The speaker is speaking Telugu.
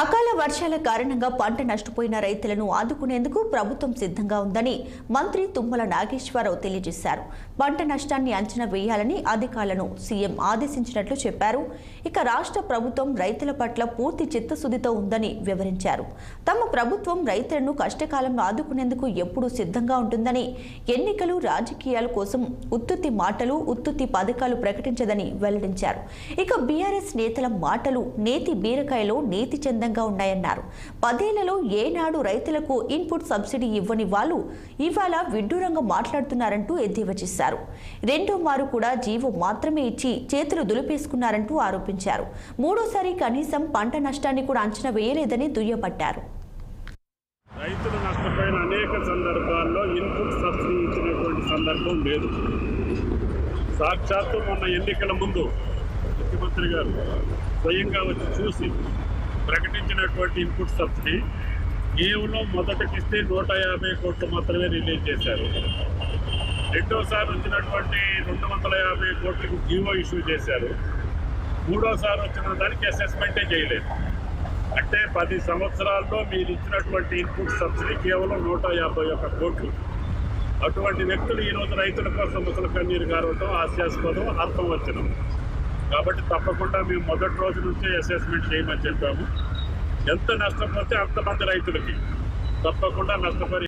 అకాల వర్షాల కారణంగా పంట నష్టపోయిన రైతులను ఆదుకునేందుకు ప్రభుత్వం సిద్ధంగా ఉందని మంత్రి తుమ్మల నాగేశ్వరరావు తెలియజేశారు. పంట నష్టాన్ని అంచనా వేయాలని అధికారులను సీఎం ఆదేశించినట్లు చెప్పారు. ఇక రాష్ట్ర ప్రభుత్వం రైతుల పట్ల పూర్తి చిత్తశుద్ధితో ఉందని వివరించారు. తమ ప్రభుత్వం రైతులను కష్టకాలంలో ఆదుకునేందుకు ఎప్పుడూ సిద్ధంగా ఉంటుందని, ఎన్నికలు రాజకీయాల కోసం ఉత్తుత్తి మాటలు ఉత్తుత్తి పథకాలు ప్రకటించదని వెల్లడించారు. ఇక బీఆర్ఎస్ నేతల మాటలు నేతి బీరకాయలో నేతి చందంగా ఉన్నాయన్నారు. 10 ఏళ్లలో ఏనాడు రైతులకు ఇన్పుట్ సబ్సిడీ ఇవ్వని వాళ్ళు ఇవాళ విడ్డూరంగా మాట్లాడుతున్నారంటూ ఎద్దేవా చేశారు. రెండో మారు కూడా జీవో మాత్రమే ఇచ్చి చేతులు దులిపేసుకున్నారంటూ ఆరోపించారు. మూడోసారి కనీసం పంట నష్టాన్ని కూడా అంచనా వేయలేదని దుయ్యబట్టారు. రైతులు నష్టపోయిన అనేక సందర్భాల్లో ఇన్పుట్ సబ్సిడీ ఇచ్చినటువంటి సందర్భం లేదు. సాక్షాత్తు మొన్న ఎన్నికల ముందు ముఖ్యమంత్రి గారు స్వయంగా వచ్చి చూసి ప్రకటించినటువంటి ఇన్పుట్ సబ్సిడీ కేవలం మొదటికిస్తే 150 కోట్లు మాత్రమే రిలీజ్ చేశారు. రెండోసారి వచ్చినటువంటి 250 కోట్లకు జీవో ఇష్యూ చేశారు. మూడోసారి వచ్చిన దానికి అసెస్మెంటే చేయలేదు. అంటే 10 సంవత్సరాల్లో మీరు ఇచ్చినటువంటి ఇన్పుట్ సబ్సిడీ కేవలం 151 కోట్లు. అటువంటి వ్యక్తులు ఈరోజు రైతుల కోసం ముసలి కన్నీరు గారవటం హాస్యాస్పదం, అర్థవచనం. కాబట్టి తప్పకుండా మేము మొదటి రోజు నుంచే అసెస్మెంట్ చేయమని చెప్పాము. ఎంత నష్టపోతే అంతమంది రైతులకి తప్పకుండా నష్టపరి